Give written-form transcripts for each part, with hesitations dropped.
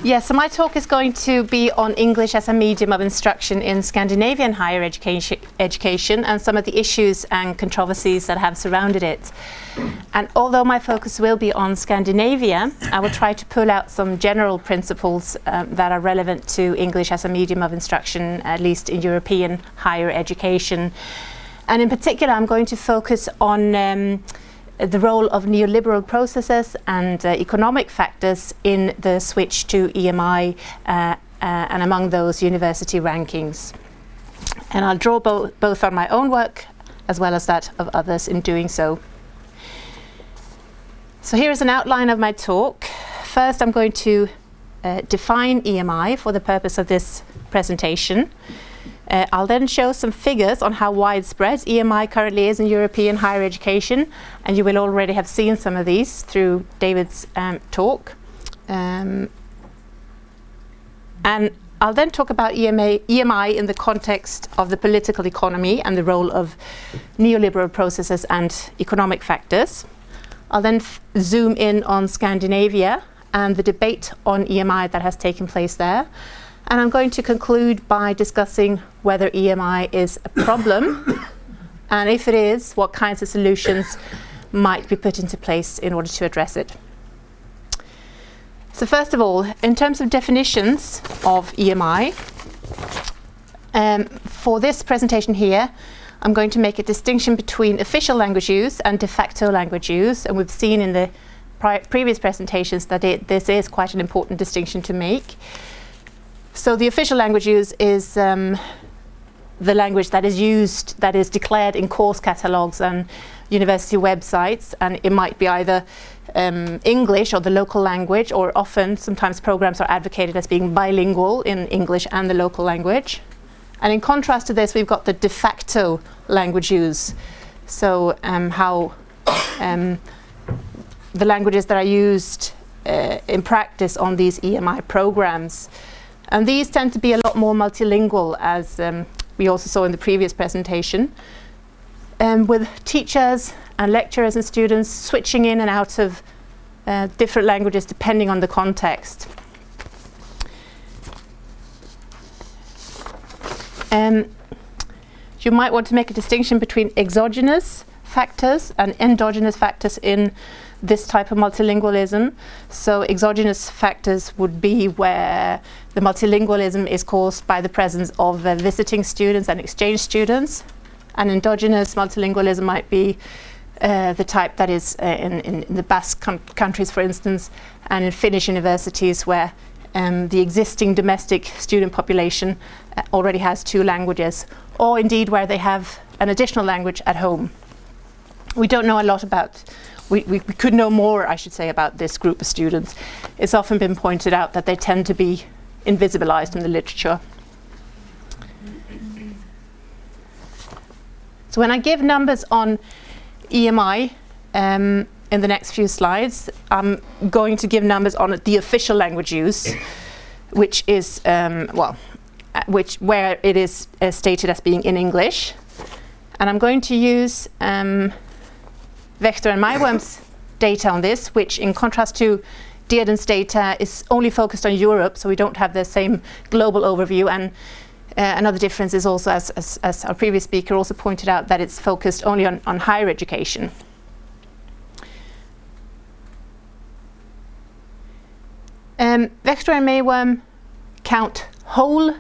Yeah, so my talk is going to be on English as a medium of instruction in Scandinavian higher education and some of the issues and controversies that have surrounded it. And although my focus will be on Scandinavia, I will try to pull out some general principles that are relevant to English as a medium of instruction, at least in European higher education. And in particular, I'm going to focus on the role of neoliberal processes and economic factors in the switch to EMI and among those university rankings. And I'll draw both on my own work as well as that of others in doing so. So here is an outline of my talk. First, I'm going to define EMI for the purpose of this presentation. I'll then show some figures on how widespread EMI currently is in European higher education, and you will already have seen some of these through David's talk. And I'll then talk about EMI in the context of the political economy and the role of neoliberal processes and economic factors. I'll then zoom in on Scandinavia and the debate on EMI that has taken place there. And I'm going to conclude by discussing whether EMI is a problem, and if it is, what kinds of solutions might be put into place in order to address it. So first of all, in terms of definitions of EMI, for this presentation here, I'm going to make a distinction between official language use and de facto language use, and we've seen in the previous presentations that this is quite an important distinction to make. So the official language use is the language that is used, that is declared in course catalogues and university websites, and it might be either English or the local language, or sometimes programs are advocated as being bilingual in English and the local language. And in contrast to this, we've got the de facto language use. So how the languages that are used in practice on these EMI programs. And these tend to be a lot more multilingual, as we also saw in the previous presentation, with teachers and lecturers and students switching in and out of different languages depending on the context. You might want to make a distinction between exogenous factors and endogenous factors in this type of multilingualism. So exogenous factors would be where the multilingualism is caused by the presence of visiting students and exchange students. And endogenous multilingualism might be the type that is in the Basque countries, for instance, and in Finnish universities, where the existing domestic student population already has two languages, or indeed where they have an additional language at home. We don't know a lot about we could know more, I should say, about this group of students. It's often been pointed out that they tend to be invisibilized in the literature. So when I give numbers on EMI in the next few slides, I'm going to give numbers on the official language use, which is where it is stated as being in English. And I'm going to use Vector and Maiworm's data on this, which in contrast to Dearden's data is only focused on Europe, so we don't have the same global overview. And another difference is also, as our previous speaker also pointed out, that it's focused only on higher education. Vector and Maiworm count whole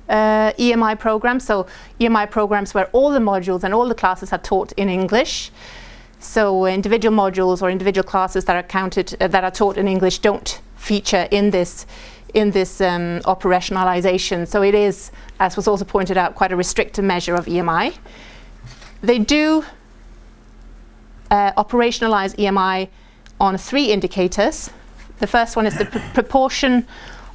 EMI programs, so EMI programs where all the modules and all the classes are taught in English. So individual modules or individual classes that are taught in English don't feature in this operationalization. So it is, as was also pointed out, quite a restrictive measure of EMI. They do operationalize EMI on three indicators. The first one is the proportion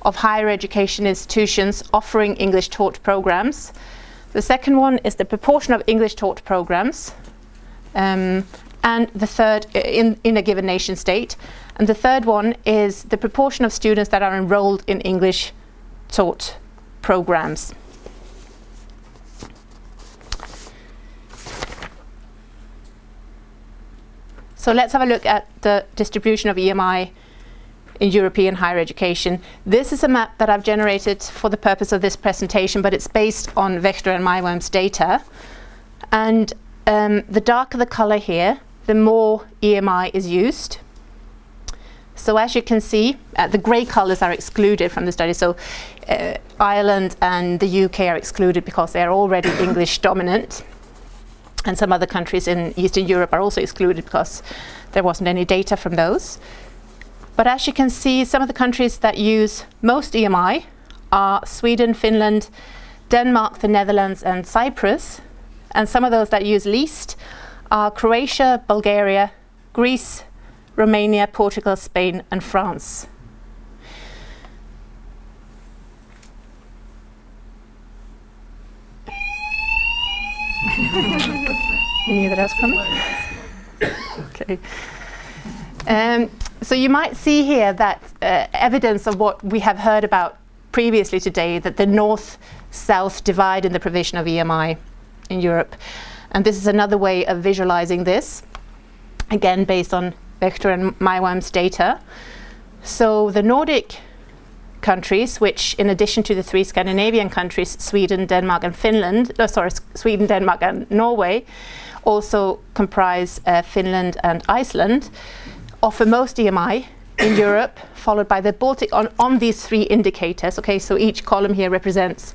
of higher education institutions offering English taught programs. The second one is the proportion of English taught programs, and the third in a given nation state. And the third one is the proportion of students that are enrolled in English taught programs. So let's have a look at the distribution of EMI in European higher education. This is a map that I've generated for the purpose of this presentation, but it's based on Wächter and Maiwurm's data. And the darker the color here, the more EMI is used. So as you can see, the grey colours are excluded from the study. So Ireland and the UK are excluded because they are already English dominant. And some other countries in Eastern Europe are also excluded because there wasn't any data from those. But as you can see, some of the countries that use most EMI are Sweden, Finland, Denmark, the Netherlands and Cyprus. And some of those that use least are Croatia, Bulgaria, Greece, Romania, Portugal, Spain and France. Any other else coming? Okay. So you might see here that evidence of what we have heard about previously today, that the north-south divide in the provision of EMI in Europe. And this is another way of visualizing this, again based on Wächter and Maiwurm's data. So the Nordic countries, which in addition to the three Scandinavian countries, Sweden, Denmark and Sweden, Denmark and Norway, also comprise Finland and Iceland, offer most EMI in Europe, followed by the Baltic on these three indicators. Okay, so each column here represents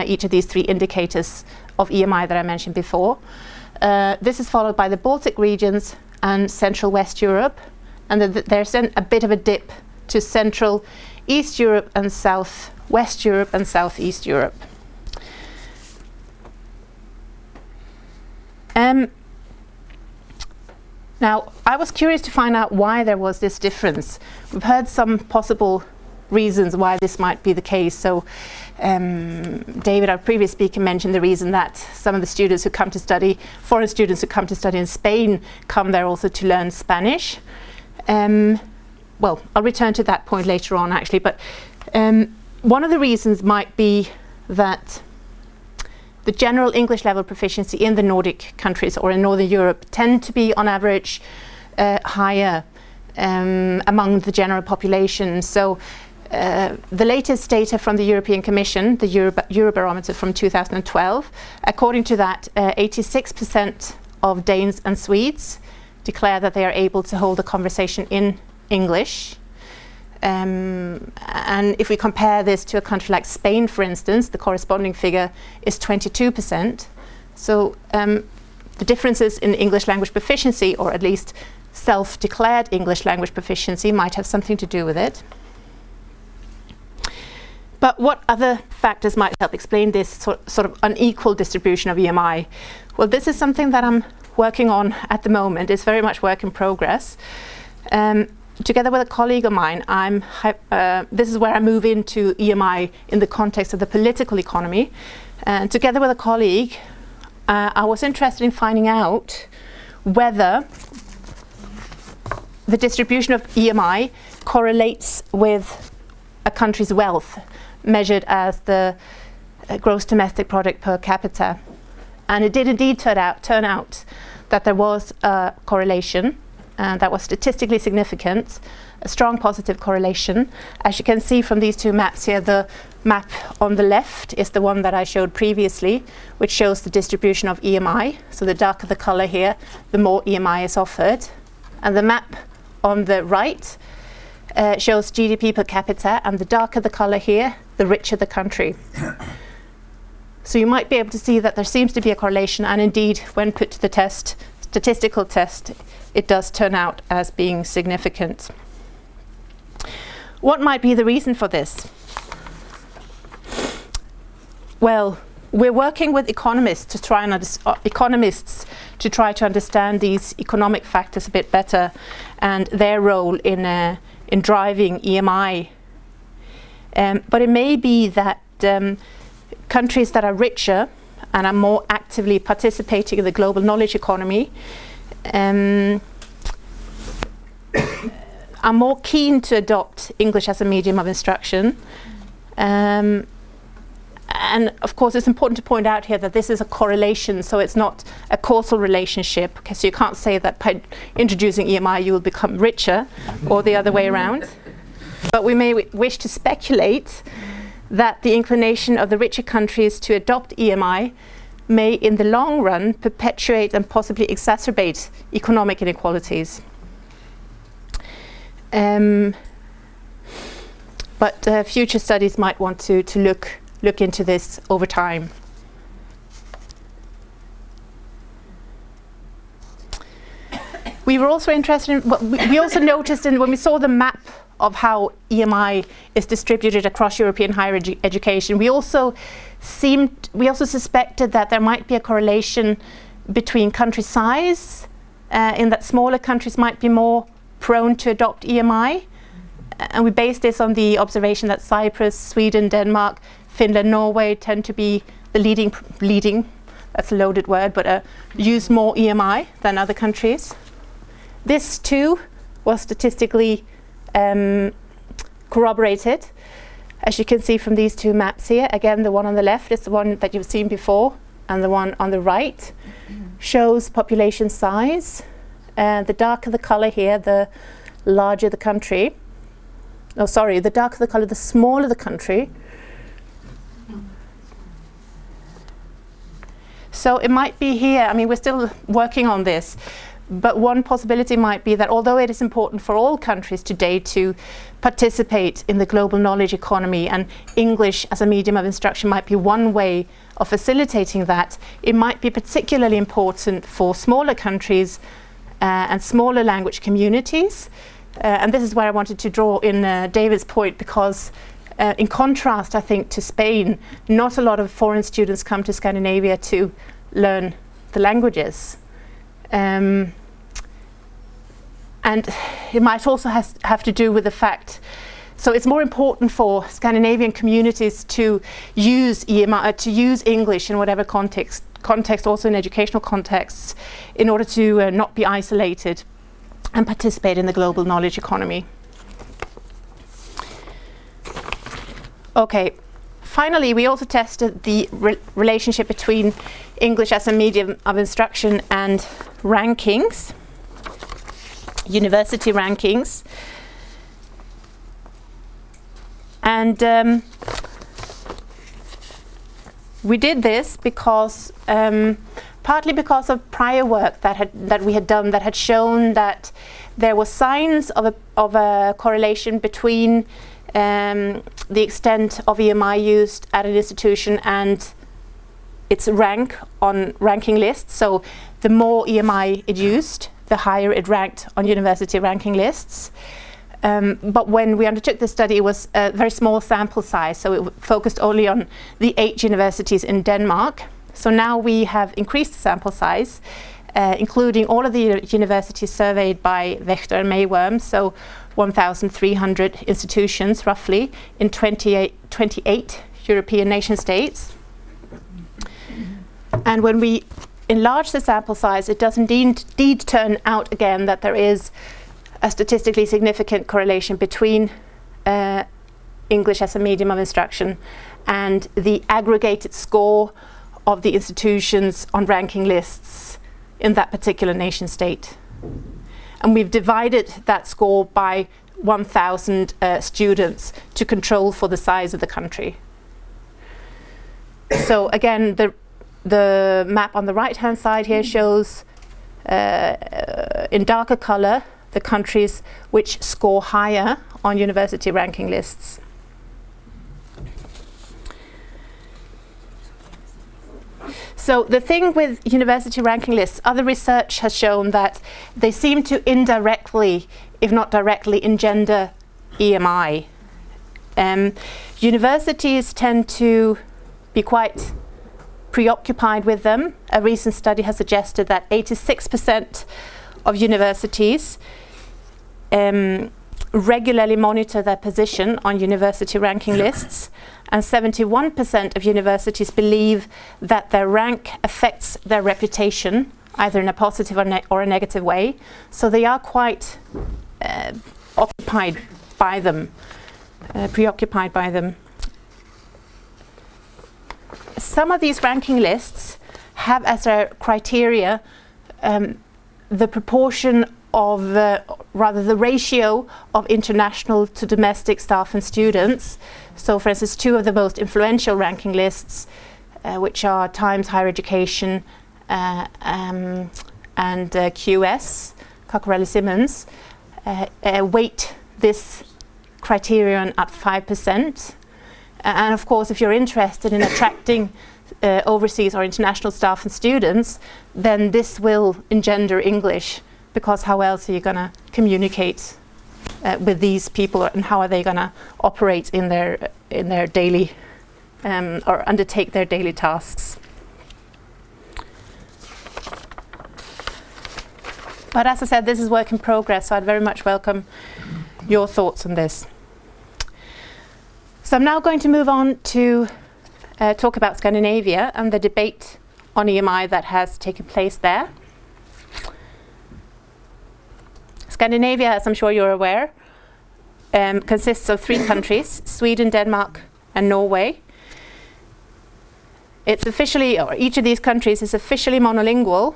each of these three indicators of EMI that I mentioned before. This is followed by the Baltic regions and Central West Europe, and there's then a bit of a dip to Central East Europe and South West Europe and Southeast Europe. Now, I was curious to find out why there was this difference. We've heard some possible reasons why this might be the case. So David, our previous speaker, mentioned the reason that some of the students who come to study, foreign students who come to study in Spain, come there also to learn Spanish. Well, I'll return to that point later on actually, but one of the reasons might be that the general English level proficiency in the Nordic countries or in Northern Europe tend to be on average higher among the general population. So the latest data from the European Commission, the Eurobarometer from 2012, according to that 86% of Danes and Swedes declare that they are able to hold a conversation in English. And if we compare this to a country like Spain, for instance, the corresponding figure is 22%. So the differences in English language proficiency, or at least self-declared English language proficiency, might have something to do with it. But what other factors might help explain this sort of unequal distribution of EMI? Well, this is something that I'm working on at the moment. It's very much work in progress. Together with a colleague of mine, this is where I move into EMI in the context of the political economy. And together with a colleague, I was interested in finding out whether the distribution of EMI correlates with a country's wealth, measured as the gross domestic product per capita. And it did indeed turn out that there was a correlation. That was statistically significant, a strong positive correlation. As you can see from these two maps here, the map on the left is the one that I showed previously, which shows the distribution of EMI. So the darker the color here, the more EMI is offered. And the map on the right shows GDP per capita, and the darker the color here, the richer the country. So you might be able to see that there seems to be a correlation, and indeed, when put to the test, statistical test, it does turn out as being significant. What might be the reason for this? Well, we're working with economists to try to understand these economic factors a bit better and their role in driving EMI. But it may be that countries that are richer and are more actively participating in the global knowledge economy are more keen to adopt English as a medium of instruction. And of course, it's important to point out here that this is a correlation, so it's not a causal relationship. Okay, so you can't say that by introducing EMI you will become richer, or the other way around. But we may wish to speculate that the inclination of the richer countries to adopt EMI may, in the long run, perpetuate and possibly exacerbate economic inequalities. But future studies might want to look into this over time. We were also interested in, we also noticed when we saw the map of how EMI is distributed across European higher education, we also suspected that there might be a correlation between country size, in that smaller countries might be more prone to adopt EMI. And we based this on the observation that Cyprus, Sweden, Denmark, Finland, Norway tend to be the leading, that's a loaded word, but use more EMI than other countries. This too was statistically corroborated, as you can see from these two maps here. Again, the one on the left is the one that you've seen before, and the one on the right shows population size. The darker the color here, the larger the country. Oh, sorry, the darker the color, the smaller the country. So it might be here, I mean, we're still working on this, but one possibility might be that although it is important for all countries today to participate in the global knowledge economy, and English as a medium of instruction might be one way of facilitating that, it might be particularly important for smaller countries and smaller language communities. And this is where I wanted to draw in David's point, because in contrast, I think, to Spain, not a lot of foreign students come to Scandinavia to learn the languages. And it might also have to do with the fact, so it's more important for Scandinavian communities to use EMI, to use English in whatever context, also in educational contexts, in order to not be isolated and participate in the global knowledge economy. Okay, finally, we also tested the relationship between English as a medium of instruction and rankings, university rankings. And we did this because partly because of prior work that we had done that had shown that there were signs of a correlation between the extent of EMI used at an institution and its rank on ranking lists. So the more EMI it used, the higher it ranked on university ranking lists. But when we undertook this study, it was a very small sample size, so it focused only on the 8 universities in Denmark. So now we have increased the sample size, including all of the universities surveyed by Wächter and Mayworm, so 1,300 institutions roughly in 28 European nation states. And when we enlarge the sample size, it does indeed turn out again that there is a statistically significant correlation between English as a medium of instruction and the aggregated score of the institutions on ranking lists in that particular nation state. And we've divided that score by 1,000 students to control for the size of the country. So again, the map on the right-hand side here shows in darker color the countries which score higher on university ranking lists. So the thing with university ranking lists, other research has shown that they seem to indirectly, if not directly, engender EMI. Universities tend to be quite preoccupied with them. A recent study has suggested that 86% of universities regularly monitor their position on university ranking lists, and 71% of universities believe that their rank affects their reputation, either in a positive or a negative way. So they are quite occupied by them, preoccupied by them. Some of these ranking lists have as a criteria the proportion of rather the ratio of international to domestic staff and students. So for instance, two of the most influential ranking lists, which are Times Higher Education and QS, Cockerelli-Simmons, weight this criterion at 5%. And of course, if you're interested in attracting overseas or international staff and students, then this will engender English, because how else are you going to communicate with these people, and how are they going to operate in their daily or undertake their daily tasks? But as I said, this is work in progress, so I'd very much welcome your thoughts on this. So I'm now going to move on to talk about Scandinavia and the debate on EMI that has taken place there. Scandinavia, as I'm sure you're aware, consists of 3 countries, Sweden, Denmark and Norway. It's officially, or each of these countries is officially monolingual.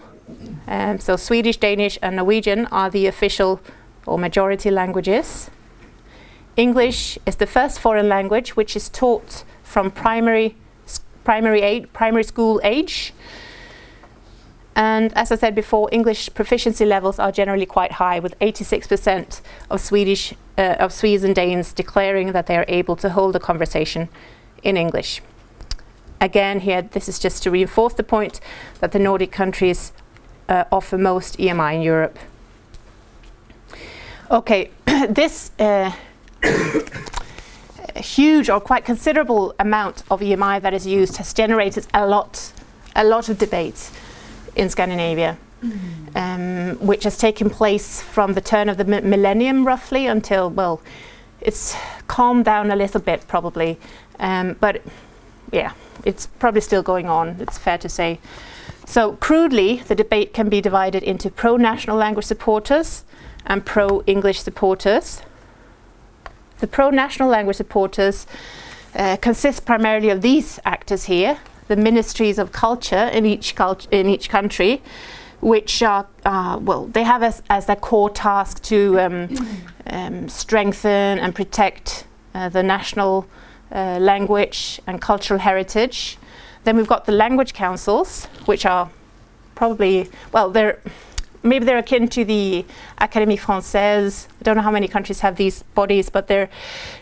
So Swedish, Danish and Norwegian are the official or majority languages. English is the first foreign language which is taught from primary school age. And as I said before, English proficiency levels are generally quite high, with 86% of Swedes and Danes declaring that they are able to hold a conversation in English. Again, here, this is just to reinforce the point that the Nordic countries offer most EMI in Europe. Okay, this huge or quite considerable amount of EMI that is used has generated a lot of debate in Scandinavia, which has taken place from the turn of the millennium roughly until, well, it's calmed down a little bit probably, but yeah, it's probably still going on, it's fair to say. So crudely, the debate can be divided into pro-national language supporters and pro-English supporters. The pro-national language supporters consist primarily of these actors here, the ministries of culture in each country, which are, well, they have as their core task to strengthen and protect the national language and cultural heritage. Then we've got the language councils, which are probably, well, maybe they're akin to the Académie Française. I don't know how many countries have these bodies, but they're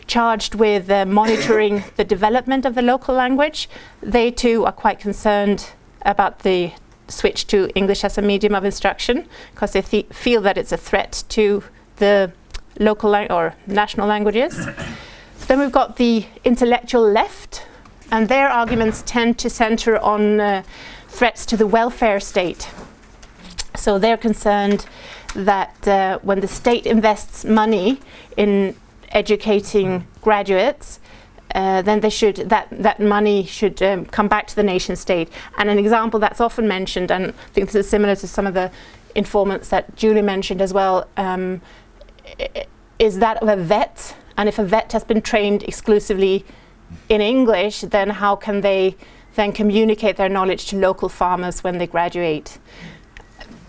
charged with monitoring the development of the local language. They too are quite concerned about the switch to English as a medium of instruction, because they feel that it's a threat to the local or national languages. Then we've got the intellectual left, and their arguments tend to center on threats to the welfare state. So they're concerned that when the state invests money in educating graduates, then that money should come back to the nation state. And an example that's often mentioned, and I think this is similar to some of the informants that Julie mentioned as well, is that of a vet. And if a vet has been trained exclusively in English, then how can they then communicate their knowledge to local farmers when they graduate?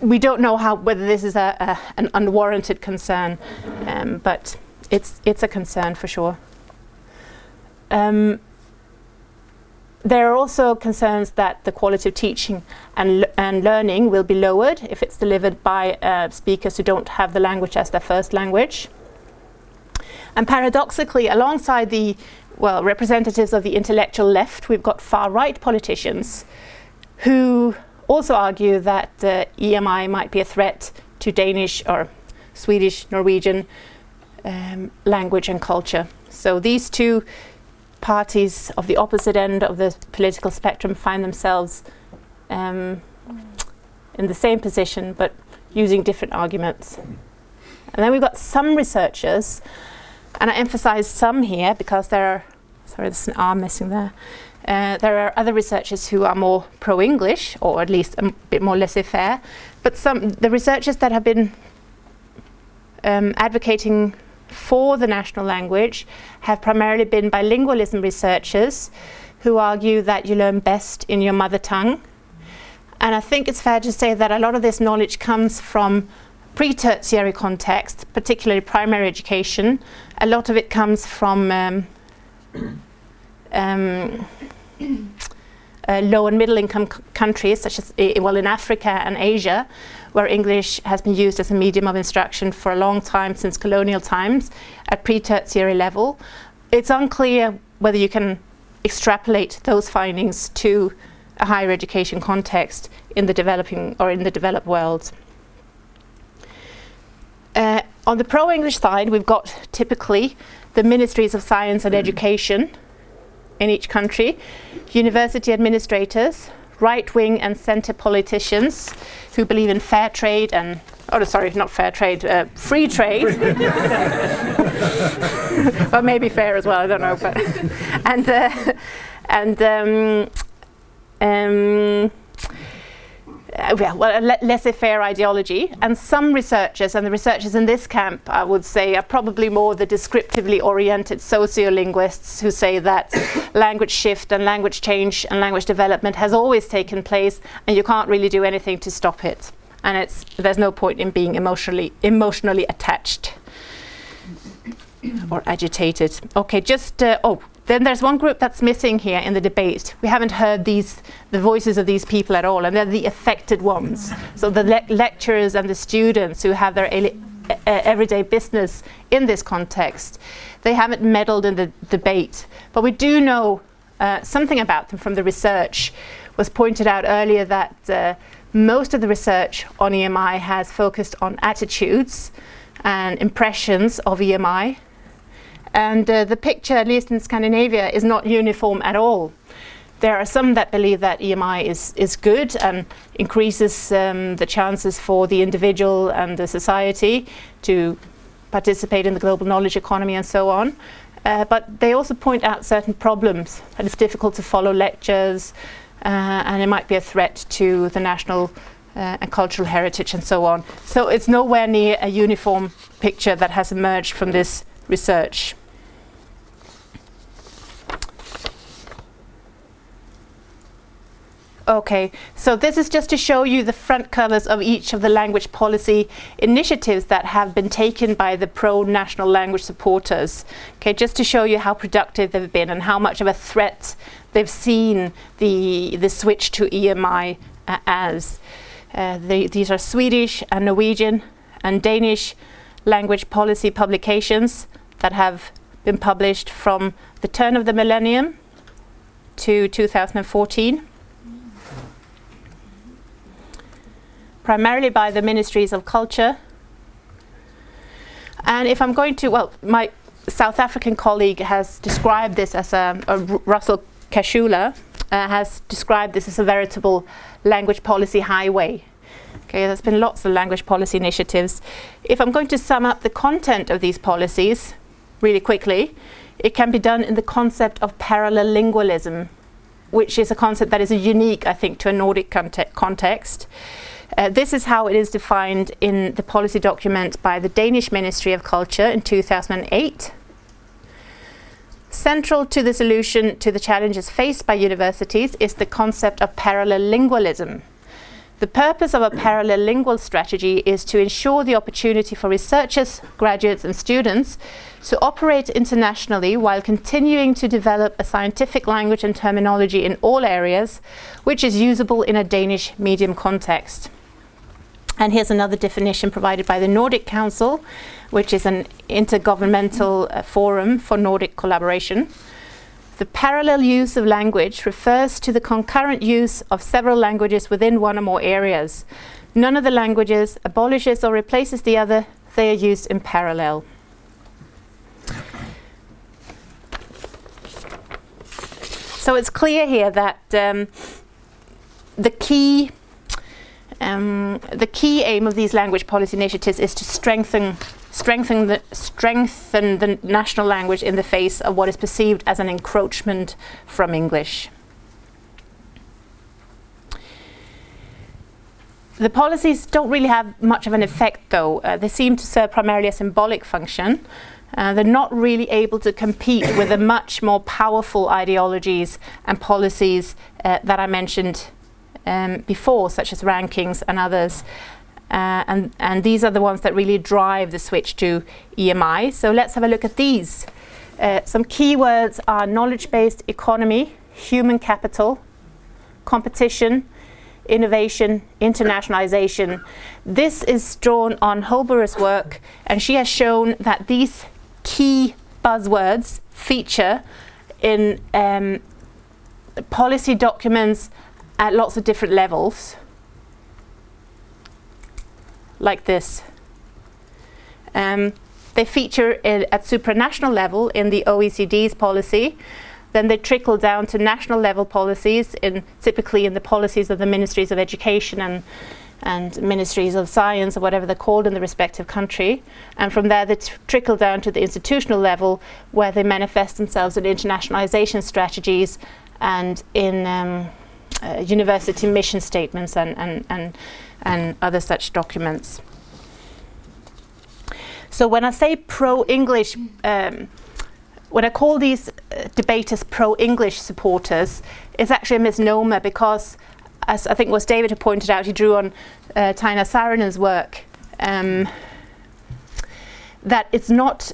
We don't know whether this is an unwarranted concern, but it's a concern for sure. There are also concerns that the quality of teaching and learning will be lowered if it's delivered by speakers who don't have the language as their first language. And paradoxically, alongside the representatives of the intellectual left, we've got far-right politicians who also argue that EMI might be a threat to Danish or Swedish, Norwegian language and culture. So these two parties of the opposite end of the political spectrum find themselves in the same position, but using different arguments. And then we've got some researchers, and I emphasize some here because there are, sorry, there's an R missing there. There are other researchers who are more pro-English, or at least a bit more laissez-faire. But the researchers that have been advocating for the national language have primarily been bilingualism researchers who argue that you learn best in your mother tongue. And I think it's fair to say that a lot of this knowledge comes from pre-tertiary context, particularly primary education. A lot of it comes from low and middle income countries, such as in Africa and Asia, where English has been used as a medium of instruction for a long time, since colonial times, at pre-tertiary level. It's unclear whether you can extrapolate those findings to a higher education context in the developing or in the developed world. On the pro-English side, we've got typically the ministries of science and education in each country, university administrators, right-wing and centre politicians who believe in fair trade and, free trade. Well, maybe fair as well, I don't know. But a laissez-faire ideology. And some researchers, and the researchers in this camp, I would say, are probably more the descriptively oriented sociolinguists who say that language shift and language change and language development has always taken place, and you can't really do anything to stop it. And there's no point in being emotionally attached or agitated. Okay, then there's one group that's missing here in the debate. We haven't heard the voices of these people at all, and they're the affected ones. So the lecturers and the students who have their everyday business in this context. They haven't meddled in the debate, but we do know something about them from the research. Was pointed out earlier that most of the research on EMI has focused on attitudes and impressions of EMI. And the picture, at least in Scandinavia, is not uniform at all. There are some that believe that EMI is good and increases the chances for the individual and the society to participate in the global knowledge economy and so on. But they also point out certain problems, that it's difficult to follow lectures, and it might be a threat to the national and cultural heritage and so on. So it's nowhere near a uniform picture that has emerged from this research. Okay, so this is just to show you the front covers of each of the language policy initiatives that have been taken by the pro-national language supporters. Okay, just to show you how productive they've been and how much of a threat they've seen the switch to EMI as. These are Swedish and Norwegian and Danish language policy publications that have been published from the turn of the millennium to 2014. Primarily by the Ministries of Culture. And if I'm going to, my South African colleague has described this as Russell Kashula has described this as a veritable language policy highway. Okay, there's been lots of language policy initiatives. If I'm going to sum up the content of these policies really quickly, it can be done in the concept of parallel lingualism, which is a concept that is unique, I think, to a Nordic context. This is how it is defined in the policy document by the Danish Ministry of Culture in 2008. Central to the solution to the challenges faced by universities is the concept of parallel lingualism. The purpose of a parallel lingual strategy is to ensure the opportunity for researchers, graduates and students to operate internationally while continuing to develop a scientific language and terminology in all areas, which is usable in a Danish medium context. And here's another definition provided by the Nordic Council, which is an intergovernmental forum for Nordic collaboration. The parallel use of language refers to the concurrent use of several languages within one or more areas. None of the languages abolishes or replaces the other, they are used in parallel. So it's clear here that the key aim of these language policy initiatives is to strengthen the national language in the face of what is perceived as an encroachment from English. The policies don't really have much of an effect, though. They seem to serve primarily a symbolic function. They're not really able to compete with the much more powerful ideologies and policies that I mentioned before, such as rankings and others. and these are the ones that really drive the switch to EMI. So let's have a look at these. Some keywords are knowledge-based economy, human capital, competition, innovation, internationalization. This is drawn on Holberg's work, and she has shown that these key buzzwords feature in policy documents at lots of different levels, like this. They feature at supranational level in the OECD's policy. Then they trickle down to national level policies, typically in the policies of the ministries of education and ministries of science, or whatever they're called in the respective country. And from there they trickle down to the institutional level, where they manifest themselves in internationalization strategies and in university mission statements and other such documents. So when I say pro-English, when I call these debaters pro-English supporters, it's actually a misnomer, because, as I think was David who pointed out, he drew on Taina Saarinen's work, that is not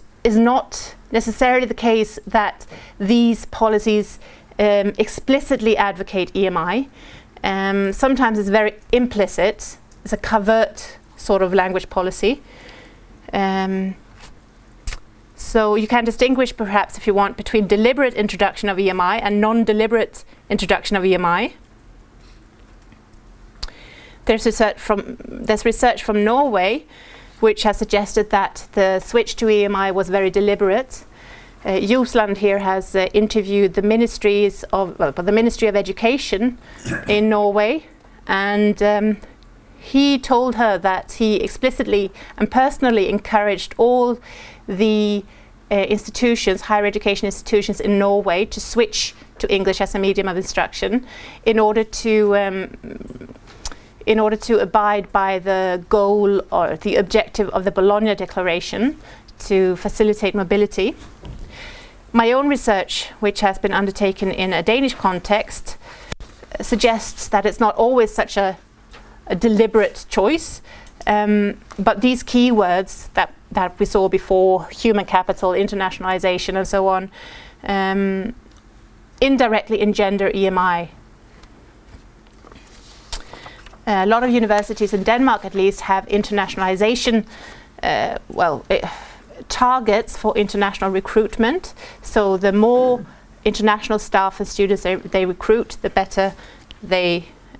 necessarily the case that these policies explicitly advocate EMI. Sometimes it's very implicit. It's a covert sort of language policy. So you can distinguish, perhaps, if you want, between deliberate introduction of EMI and non-deliberate introduction of EMI. There's research from Norway, which has suggested that the switch to EMI was very deliberate. Jusland here has interviewed the Ministry of Education in Norway, and he told her that he explicitly and personally encouraged all the institutions, higher education institutions in Norway, to switch to English as a medium of instruction in order to abide by the goal or the objective of the Bologna Declaration to facilitate mobility. My own research, which has been undertaken in a Danish context, suggests that it's not always such a deliberate choice, but these keywords that we saw before, human capital, internationalization, and so on, indirectly engender EMI. A lot of universities in Denmark, at least, have internationalization targets for international recruitment. So the more international staff and students they recruit, the better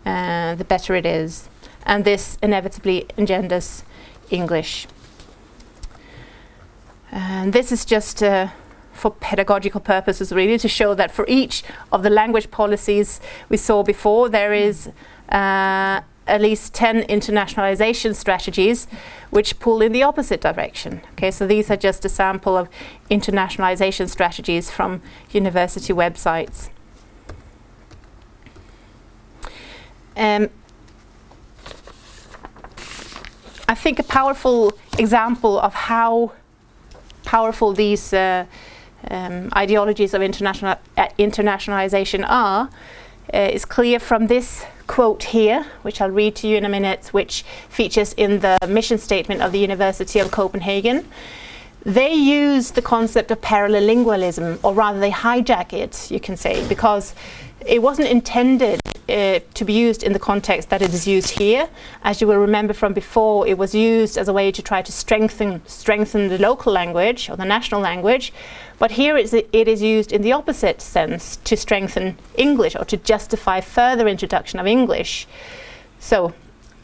it is. And this inevitably engenders English. And this is just for pedagogical purposes, really, to show that for each of the language policies we saw before, there is at least 10 internationalization strategies which pull in the opposite direction. Okay, so these are just a sample of internationalization strategies from university websites. I think a powerful example of how powerful these ideologies of internationalization are is clear from this quote here, which I'll read to you in a minute, which features in the mission statement of the University of Copenhagen. They use the concept of parallelingualism, or rather they hijack it, you can say, because it wasn't intended to be used in the context that it is used here. As you will remember from before, it was used as a way to try to strengthen the local language or the national language. But here it is used in the opposite sense, to strengthen English or to justify further introduction of English. So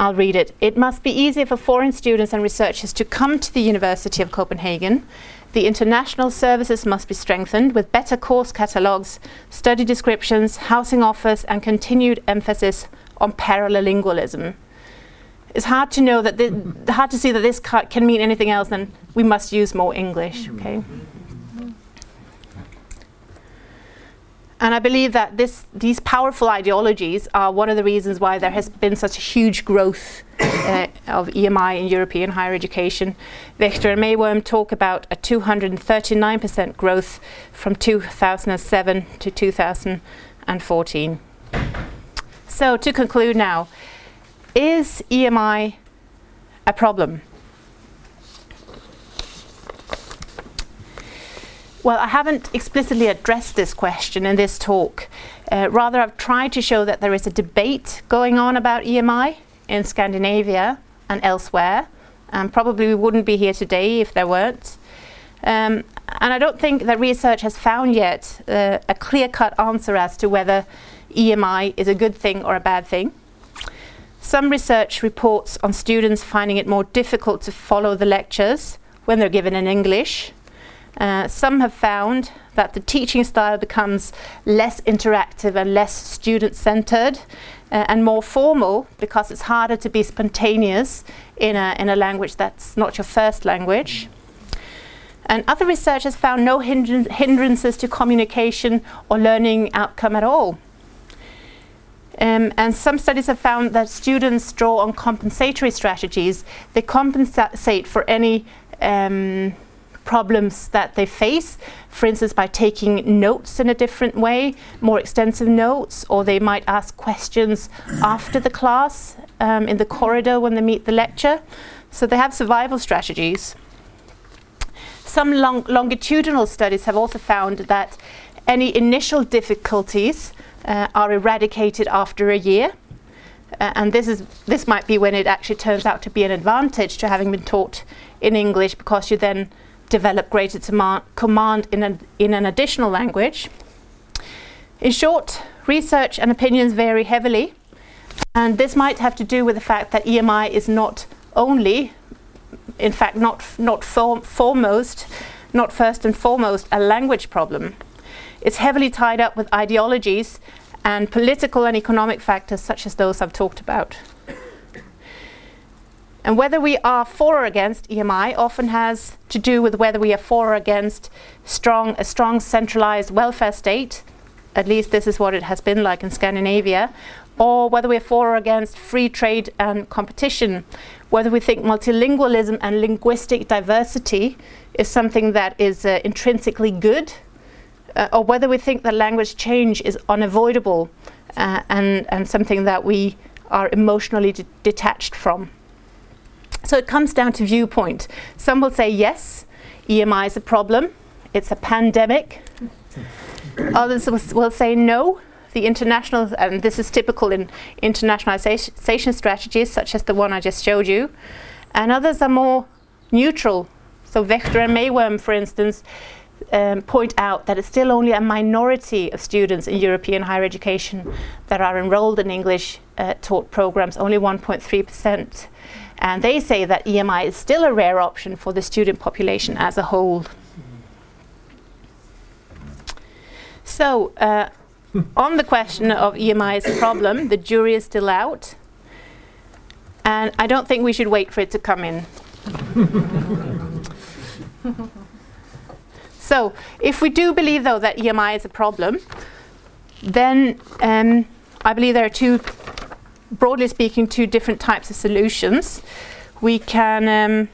I'll read it. It must be easier for foreign students and researchers to come to the University of Copenhagen. The international services must be strengthened with better course catalogues, study descriptions, housing offers, and continued emphasis on parallelingualism. It's hard to know that hard to see that this can mean anything else than we must use more English. Okay. And I believe that these powerful ideologies are one of the reasons why there has been such a huge growth of EMI in European higher education. Victor and Mayworm talk about a 239% growth from 2007 to 2014. So to conclude now, is EMI a problem? Well, I haven't explicitly addressed this question in this talk. Rather, I've tried to show that there is a debate going on about EMI in Scandinavia and elsewhere. Probably we wouldn't be here today if there weren't. And I don't think that research has found yet a clear-cut answer as to whether EMI is a good thing or a bad thing. Some research reports on students finding it more difficult to follow the lectures when they're given in English. Some have found that the teaching style becomes less interactive and less student-centered and more formal because it's harder to be spontaneous in a language that's not your first language. And other research has found no hindrances to communication or learning outcome at all. And some studies have found that students draw on compensatory strategies. They compensate for any problems that they face, for instance by taking notes in a different way, more extensive notes, or they might ask questions after the class in the corridor when they meet the lecture. So they have survival strategies. Some longitudinal studies have also found that any initial difficulties are eradicated after a year. And this might be when it actually turns out to be an advantage to having been taught in English, because you then develop greater command in an additional language. In short, research and opinions vary heavily, and this might have to do with the fact that EMI is not only, in fact not first and foremost a language problem. It's heavily tied up with ideologies and political and economic factors such as those I've talked about. And whether we are for or against EMI often has to do with whether we are for or against a strong centralized welfare state, at least this is what it has been like in Scandinavia, or whether we are for or against free trade and competition, whether we think multilingualism and linguistic diversity is something that is intrinsically good, or whether we think that language change is unavoidable and something that we are emotionally detached from. So it comes down to viewpoint. Some will say yes, EMI is a problem, it's a pandemic. Others will say no, the international, and this is typical in internationalization strategies such as the one I just showed you. And others are more neutral. So Wächter and Mayworm, for instance, point out that it's still only a minority of students in European higher education that are enrolled in English taught programs, only 1.3%. And they say that EMI is still a rare option for the student population as a whole. So, on the question of EMI as a problem, the jury is still out. And I don't think we should wait for it to come in. So, if we do believe, though, that EMI is a problem, then I believe there are broadly speaking, two different types of solutions. We can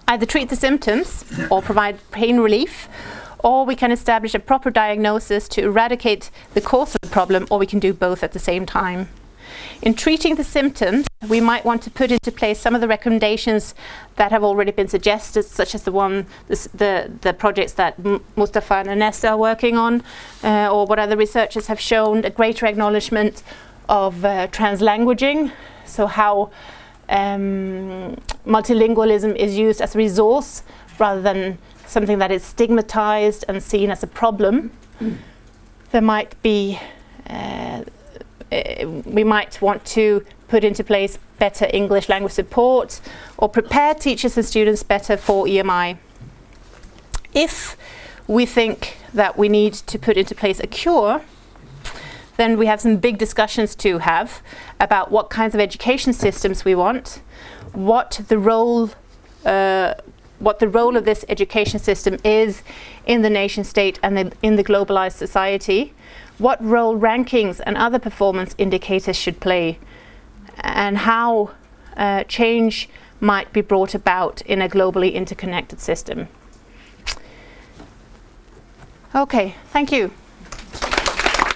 either treat the symptoms or provide pain relief, or we can establish a proper diagnosis to eradicate the cause of the problem, or we can do both at the same time. In treating the symptoms, we might want to put into place some of the recommendations that have already been suggested, such as the projects that Mustafa and Ernest are working on, or what other researchers have shown, a greater acknowledgement of translanguaging, so how multilingualism is used as a resource rather than something that is stigmatized and seen as a problem. There might be we might want to put into place better English language support or prepare teachers and students better for EMI. If we think that we need to put into place a cure, then we have some big discussions to have about what kinds of education systems we want, what the role of this education system is in the nation state and in the globalized society, what role rankings and other performance indicators should play, and how change might be brought about in a globally interconnected system. Okay, thank you.